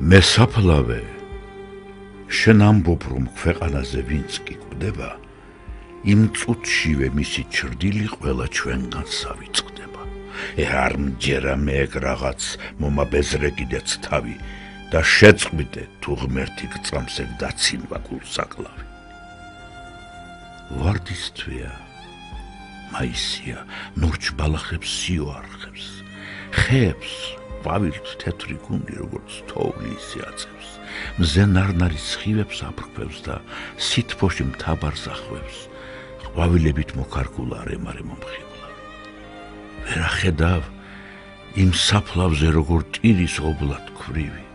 მე საფლავე შენ ამბობ რომ ქვეყანაზე ვინც კი კვდება იმ წუთშივე მისი ჩრდილი ყველა ჩვენგან სავიწყდება არ მჯერა მე ეგ რაღაც მომაბეზრე კიდეც თავი და შეწყვიტე თუ ღმერთი გწამს ეგ დაცინვა გულსაკლავი ვარდისთვია მაისია ნურჩ ბალახებს სიო არხებს ხეებს ყვავილთ თეთრი გუნდი როგორც თოვლი ისე აწევს მზე ნარნარის სხივებს აფრქვევს და სითბოში მთაბარს ახვევს ყვავილებით მოქარგულა არემარე მომხიბლავი ვერ ახედავ იმ საფლავზე როგორ ტირის ობლად ქვრივი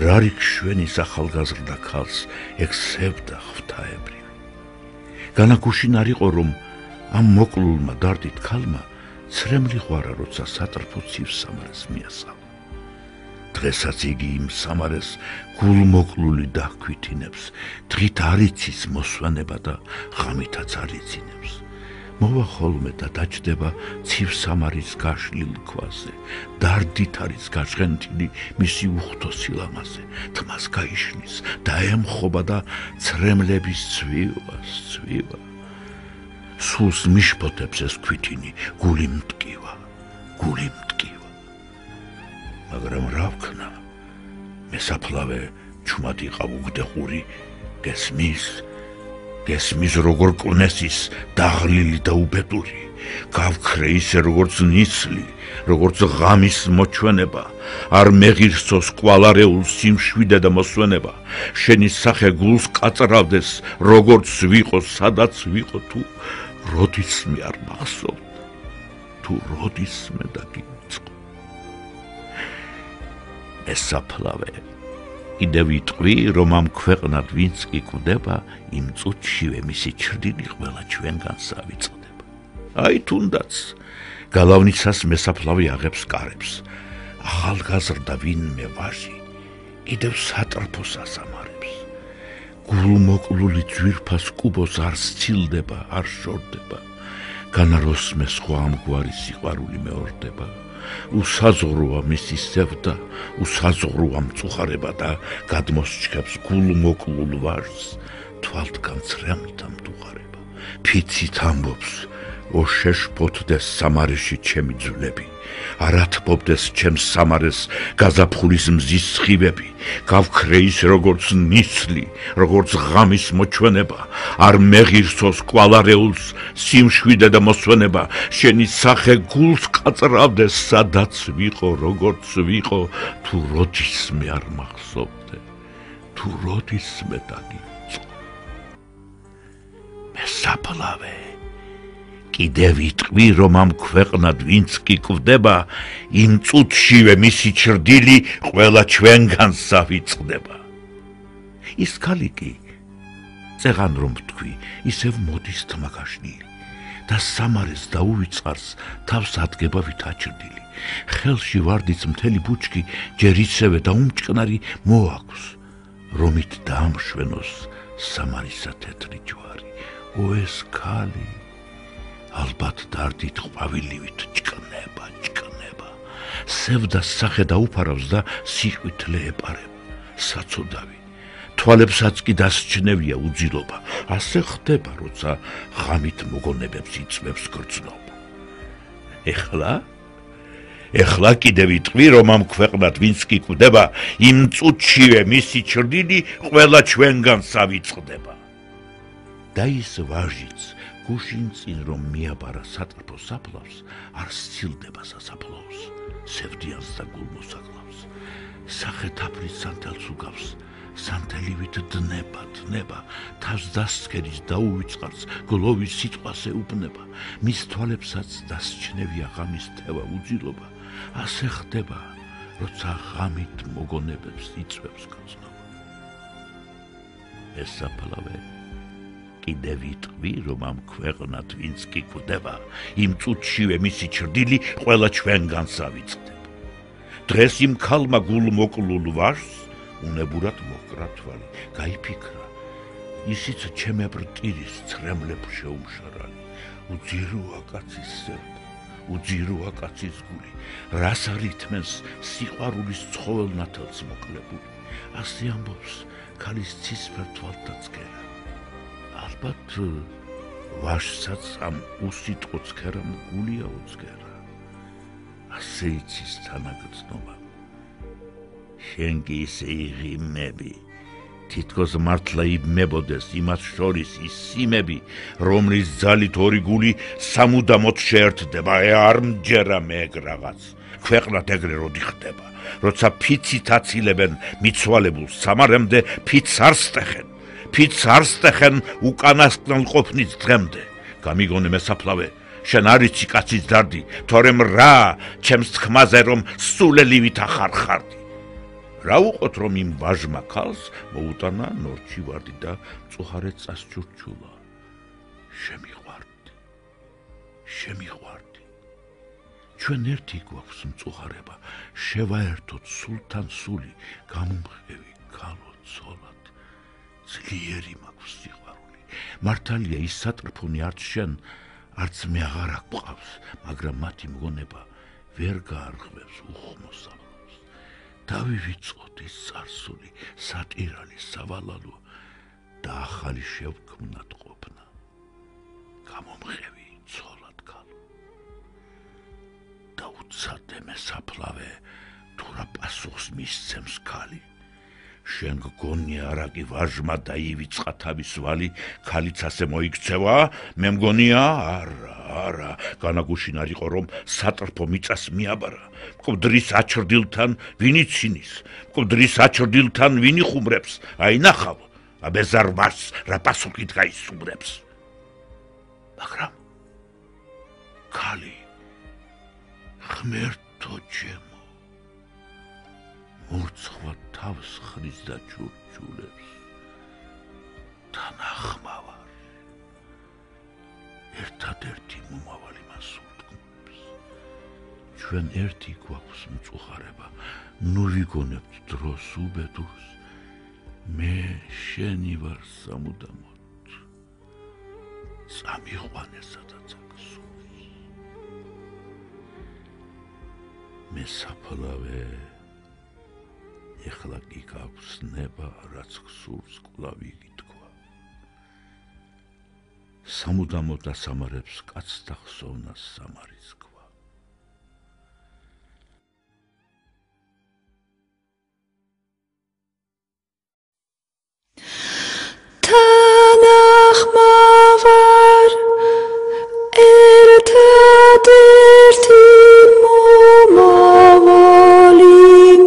რარი შვენის ახალგაზრდა ქალს ეგ სევდა ღვთაებრივი განაგუშინ არ იყო რომ ამ მოკლულმა დარდით ქალმა ცრემლი ღვარა როცა სატრფო ცივ სამარეს მიასალ დღესაც იგი იმ სამარეს გულმოკლული დაჰქვითინებს დღით არ იცის მოსვენება და ღამითაც არ იცინებს მოვა ხოლმე და დაჯდება ცივ სამარის გაშლილ ქვაზე დარდით არის გაჟღენთილი მისი უხთო სილამაზე თმას გაიშლის და ემხობა და ცრემლების ცვივა სულს მიშფოთებს ეს ქვითინი გული მტკივა მაგრამ რა ვქნა მე საფლავე ჩუმად იყავ უგდეხური გესმის როგორ კვნესის დაღლილი და უბედური გავქრე ისე როგორც ნისლი როგორც ღამის მოჩვენება არ მეღირსოს კვალარეულ სიმშვიდე და მოსვენება შენი სახე გულს კაწრავდეს როგორც ვიყო სადაც ვიყო თუ როდისმე არ მახსოვდა თუ როდისმე დაგიწყო მე საფლავე კიდევ ვიტყვი რომ ამ ქვეყნად ვინც კი კვდება იმ წუთშივე მისი ჩრდილი ყველა ჩვენგან სავიწყდება აი თუნდაც გალავნისას მე საფლავე აღებს კარებს ახალგაზრდა ვინმე ვაჟი კიდევ სატრფოს ასამარებს გულმოკლული ძვირფას კუბოს არ სცილდება არ შორდება განაროსმე სხვა ამგვარი სიყვარული მეორდება უსაზღვროა მისი სევდა უსაზღვროა მწუხარება და გადმოსჩქებს გულმოკლულ ვაჟს თვალთგან ცრემლთა მდუღარება ფიცით ამბობს ოშეშფოთდეს სამარეში ჩემი ძვლები არათბობდეს ჩემს სამარეს გაზაფხულის მზის სხივები გავქრე ის როგორც ნისლი როგორც ღამის მოჩვენება არ მეღირსოს კვალარეულს სიმშვიდე და მოსვენება შენი სახე გულს კაწრავდეს სადაც ვიყო როგორც ვიყო თუ როდისმე არ მახსოვდე თუ როდისმე დაგიწყო მე საფლავე კიდევ ვიტყვი რომ ამ ქვეყნად ვინც კი კვდება იმ წუთშივე მისი ჩრდილი ყველა ჩვენგან სავიწყდება ის ქალი კი წეღან რომ ვთქვი ისევ მოდის თმა გაშლილი და სამარეს დაუვიწყარს თავს ადგება ვით აჭრდილი ხელში ვარდის მთელი ბუჩქი ჯერ ისევე დაუმჭკნარი მოაქვს რომით დაამშვენოს სამარისა თეთრი ჯვარი ეს ქალი ალბათ დარდით ყვავილივით ჭკნება სევდას სახე დაუფარავს და სიყვითლე ეპარება საცოდავი თვალებსაც კი დასჩნევია უძილობა ასე ხდება როცა ღამით მოგონებებს იწვევს გრძნობა ეხლა კიდევ ვიტყვი რომ ამ ქვეყნად ვინც კი კვდება იმ წუთშივე მისი ჩრდილი ყველა ჩვენგან სავიწყდება და ის ვაჟიც გუშინ წინ რომ მიაბარა სატრფო საფლავს არ სცილდება სასაფლაოს სევდიანს და გულმოსაკლავს სახე თაფლის სანთელს უგავს სანთელივით დნება თავს დასცქერის დაუვიწყარს გლოვის სიტყვას ეუბნება მის თვალებსაც დასჩნევია ღამის თევა უძილობა ასე ხდება როცა ღამით მოგონებებს იწვევს გრძნობა ეს საფლავე კიდევ ვიტყვი რომ ამ ქვეყნად ვინც კი კვდება იმ წუთშივე მისი ჩრდილი ყველა ჩვენგან სავიწყდება დღეს იმ ქალმა გულმოკლულ ვაჟს უნებურად მოჰკრა თვალი გაიფიქრა ისიც ჩემებრ ტირის ცრემლებ შეუმშრალი უძიროა კაცის სევდა უძიროა კაცის გული, რას არითმენს სიყვარულის ცხოველ ნათელს მოკლებული, ასე ამბობს ქალის ცისფერ თვალთაცქერა. ალბათ ვაშსაც ამ უსიტყვო ცქერამ გულია უცქერა. ასე იცის თანაგრძნობა. შენ კი ისე იღიმები, თითქოს მართლა იბმებოდეს იმათ შორის ის სიმები, რომლის ძალით ორი გული სამუდამოდ შეერთდება, არ მჯერა მე ეგ რაღაც. ქვეყნად ეგრე როდი ხდება, როცა ფიცით აცილებენ მიცვალებულ სამარემდე, ფიცს არ სტეხენ. ფიცს არ სტეხენ უკანასკნელ ყოფნის დღემდე. გამიგონე მესაფლავე, შენ არ იცი კაცის დარდი, თორემ რა ჩემს თქმაზე რომ სულელივით ახარხარდი. რა უყოთ რომ იმ ვაჟმა ქალს მოუტანა ნორჩი ვარდი და წუხარე წასჩურჩულა. შემიყვარდი. ჩვენ ერთი გვაქვს მწუხარება, შევაერთოთ სულთან სული, გამომხევი ქალო ცოლად. ძლიერი მაქვს სიყვარული. მართალია ის სატრფუნი არც შენ, არც მე აღარ აგვყავს, მაგრამ მათი მგონება ვერ გაარღვევს უხმოს ავლავს. დავივიწყოთ ის წარსული, სატირალი, სავალალო და ახალი შევქმნათ ყოფნა. გამომხევი ცოლად ქალო. და უცადე მესაფლავე, თუ რა პასუხს მისცემს ქალი. შენ გგონია არა კი ვაჟმა დაივიწყა თავის ვალი, ქალიც ასე მოიქცევა, მე მგონია არა, განაგუშინ არ იყო რომ სატრფო მიწას მიაბარა. მკვდრის აჩრდილთან ვინ იცინის, მკვდრის აჩრდილთან ვინ იხუმრებს, აი ნახავ, აბეზარ ვარს რა პასუხით გაისუმრებს. მაგრამ ქალი ღმერთო ჩემო, მურცხვა თავს ხრის და ჩურჩულებს, თანახმავარ, ერთადერთი მომავალი მას უთქმობს. ჩვენ ერთი გვაქვს მწუხარება, ნუ ვიგონებთ დროს უბედურს, მე შენი ვარ სამუდამოდ, წამიყვანე სადაც აქ სულს. მე საფლავე, ეხლა კი გაქვს ნება, რაც გსურს კვლავ იგითქვა. სამუდამოდ ასამარებს კაცთა ხსოვნას სამარის ქვა. თანახმავარ ერთადერთი მომავალი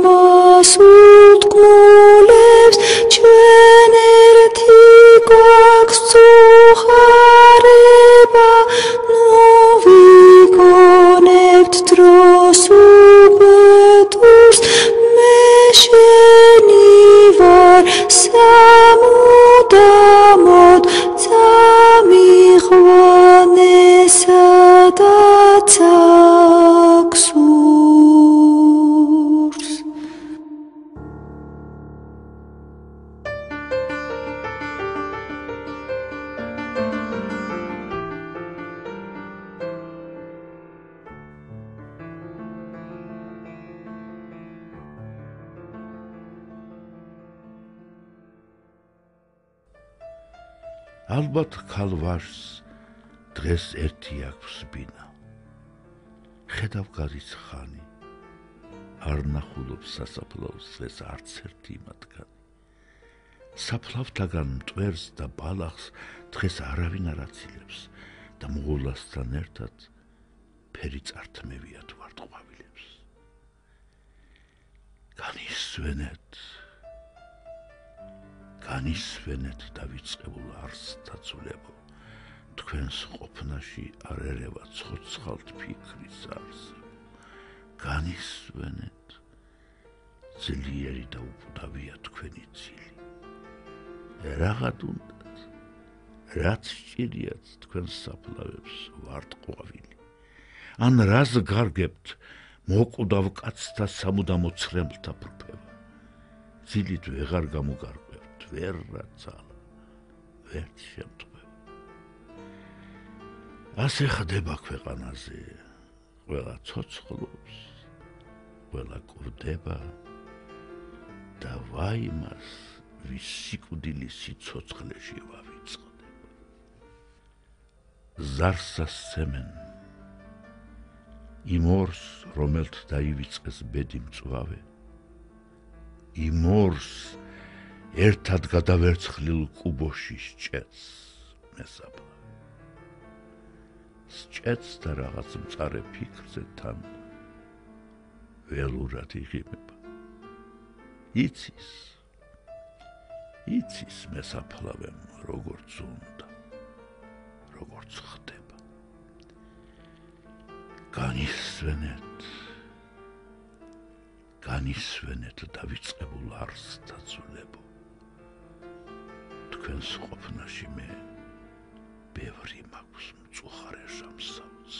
მას უთქმულებს, ჩვენ ერთი გვაქვს მწუხარება, ნუ ვიგონებთ დროს უბედურს, მე შენი ვარ სამუდამოდ, წამიყვანე სადაც აქ სურს. ალბათ ქალვაშს დღეს ერთი აქვს ბინა. ხედავ გადის ხანი, არ ნახულობს სასაფლაოს დღეს არც ერთი მათგანი. საფლავთაგან მტვერს და ბალახს დღეს არავინ არ აცილებს და მოვლასთან ერთად ფერი წართმევიათ ვარტყვავილებს. განისვენეთ და ვიწყებულ არსთა ცულებო, თქვენს ყოფნაში არ ერევა ცოცხალთ ფიქრის არსებო. განისვენეთ, ძლიერი და უყდავია თქვენი ცილი. რაღაც უნდათ, რაც სჭირიათ თქვენს საფლავებს ვარტყვავილი. ან რას გარგებთ მოკვდავ კაცთა სამუდამო ცრემლთა ბრფება. ძილით ვეღარ გამოგარკვევთ, ვერა ძალა, ვერც შემთხვევა. ასე ხდება ქვეყანაზე, ყველა ცოცხლობს, ყველა კვდება და ვაიმას ვის სიკვდილი სიცოცხლეში ვავიწყდება. ზარსა სცემენ იმ ორს, რომელთ დაივიწყეს ბედი მწვავე, იმ ორს ერთად გადავერცხლილ კუბოში სჭეთს მესაფლავე. სჭეთს და რაღაც მწარე ფიქრზე თან ველურად იღიმება. იცის მესაფლავემ როგორც უნდა, როგორც ხდება. განისვენეთ დავიწყებულ არსთა ძვლებო. თქვენს ყოფნაში მე ბევრი მაქვს მწუხარე შამსაუც.